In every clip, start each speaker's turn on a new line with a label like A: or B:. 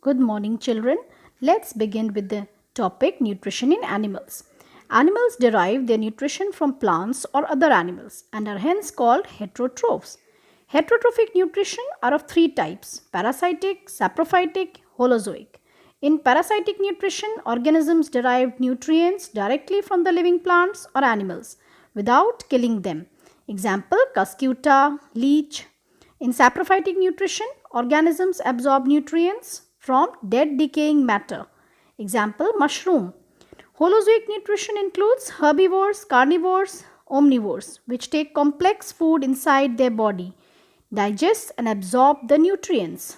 A: Good morning, children. Let's begin with the topic nutrition in animals. Animals derive their nutrition from plants or other animals and are hence called heterotrophs. Heterotrophic nutrition are of three types: parasitic, saprophytic, holozoic. In parasitic nutrition, organisms derive nutrients directly from the living plants or animals without killing them. Example: cuscuta, leech. In saprophytic nutrition, organisms absorb nutrients from dead decaying matter. Example: mushroom. Holozoic nutrition includes herbivores, carnivores, omnivores, which take complex food inside their body, digest and absorb the nutrients.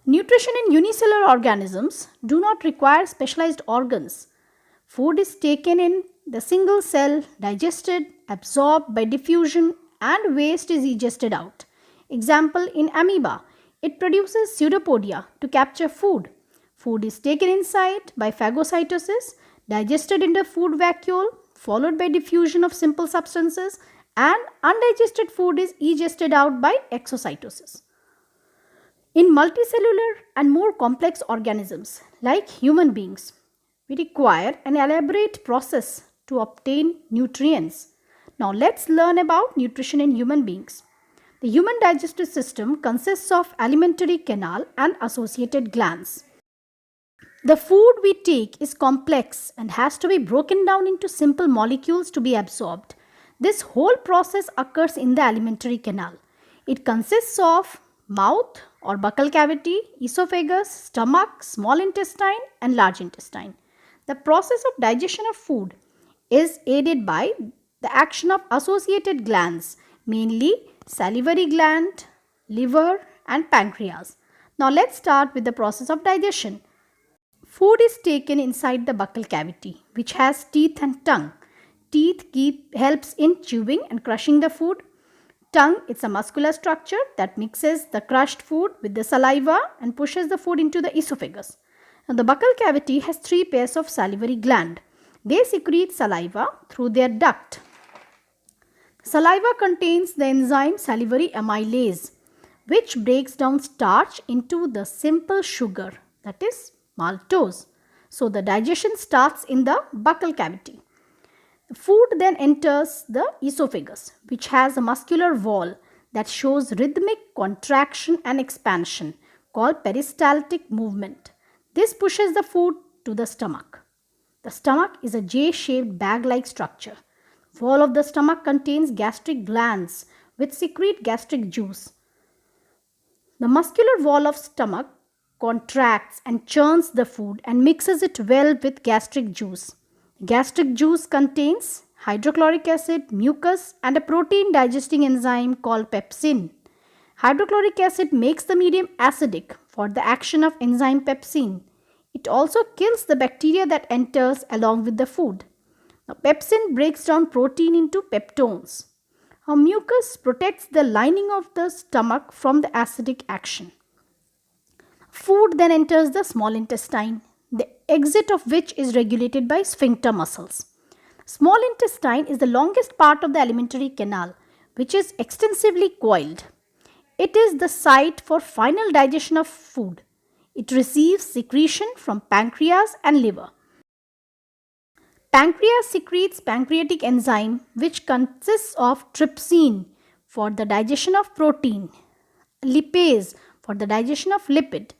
A: Nutrition in unicellular organisms do not require specialized organs. Food is taken in the single cell, digested, absorbed by diffusion, and waste is egested out. Example: in amoeba, it produces pseudopodia to capture food. Food is taken inside by phagocytosis, digested in the food vacuole, followed by diffusion of simple substances, and undigested food is egested out by exocytosis. In multicellular and more complex organisms like human beings, we require an elaborate process to obtain nutrients. Now let's learn about nutrition in human beings. The human digestive system consists of alimentary canal and associated glands. The food we take is complex and has to be broken down into simple molecules to be absorbed. This whole process occurs in the alimentary canal. It consists of mouth or buccal cavity, esophagus, stomach, small intestine, and large intestine. The process of digestion of food is aided by the action of associated glands, mainly salivary gland, liver, and pancreas. Now let's start with the process of digestion. Food is taken inside the buccal cavity, which has teeth and tongue. Teeth helps in chewing and crushing the food. Tongue, it's a muscular structure that mixes the crushed food with the saliva and pushes the food into the esophagus. Now, the buccal cavity has three pairs of salivary gland. They secrete saliva through their duct. Saliva contains the enzyme salivary amylase, which breaks down starch into the simple sugar, that is maltose. So, the digestion starts in the buccal cavity. Food then enters the esophagus, which has a muscular wall that shows rhythmic contraction and expansion called peristaltic movement. This pushes the food to the stomach. The stomach is a J-shaped bag-like structure. The wall of the stomach contains gastric glands which secrete gastric juice. The muscular wall of stomach contracts and churns the food and mixes it well with gastric juice. Gastric juice contains hydrochloric acid, mucus, and a protein digesting enzyme called pepsin. Hydrochloric acid makes the medium acidic for the action of enzyme pepsin. It also kills the bacteria that enters along with the food. Now, pepsin breaks down protein into peptones. Now, mucus protects the lining of the stomach from the acidic action. Food then enters the small intestine, the exit of which is regulated by sphincter muscles. Small intestine is the longest part of the alimentary canal, which is extensively coiled. It is the site for final digestion of food. It receives secretion from pancreas and liver. Pancreas secretes pancreatic enzyme, which consists of trypsin for the digestion of protein, lipase for the digestion of lipid.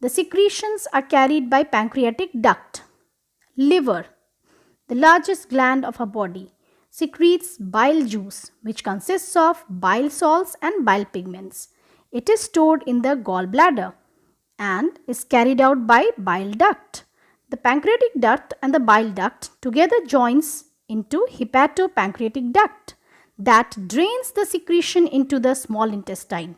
A: The secretions are carried by pancreatic duct. Liver, the largest gland of our body, secretes bile juice, which consists of bile salts and bile pigments. It is stored in the gallbladder and is carried out by bile duct. The pancreatic duct and the bile duct together joins into hepatopancreatic duct that drains the secretion into the small intestine.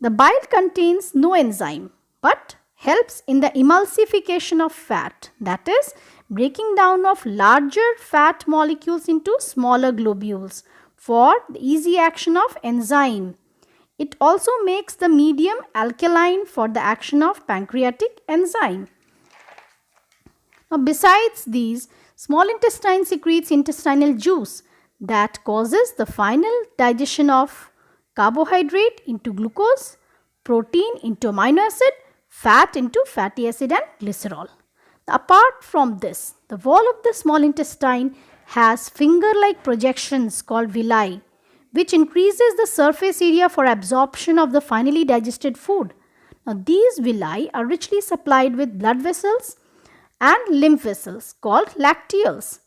A: The bile contains no enzyme but helps in the emulsification of fat, that is, breaking down of larger fat molecules into smaller globules for the easy action of enzyme. It also makes the medium alkaline for the action of pancreatic enzyme. Now, besides these, small intestine secretes intestinal juice that causes the final digestion of carbohydrate into glucose, protein into amino acid, fat into fatty acid and glycerol. Apart from this, the wall of the small intestine has finger-like projections called villi, which increases the surface area for absorption of the finally digested food. Now, these villi are richly supplied with blood vessels and lymph vessels called lacteals.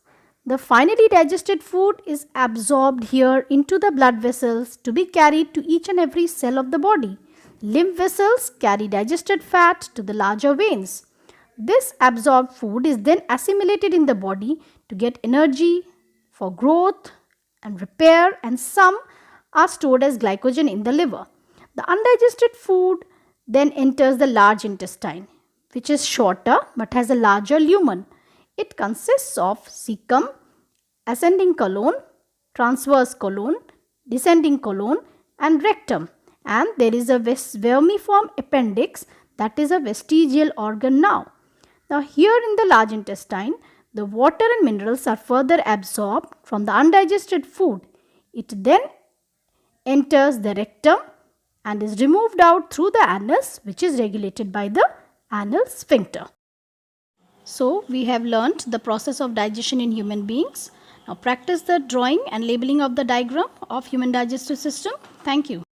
A: The finally digested food is absorbed here into the blood vessels to be carried to each and every cell of the body. Lymph vessels carry digested fat to the larger veins. This absorbed food is then assimilated in the body to get energy for growth and repair, and some are stored as glycogen in the liver. The undigested food then enters the large intestine, which is shorter but has a larger lumen. It consists of cecum, ascending colon, transverse colon, descending colon and rectum, and there is a vermiform appendix that is a vestigial organ now. Now here in the large intestine, the water and minerals are further absorbed from the undigested food. It then enters the rectum and is removed out through the anus, which is regulated by the anal sphincter. So we have learnt the process of digestion in human beings. Now practice the drawing and labeling of the diagram of human digestive system. Thank you.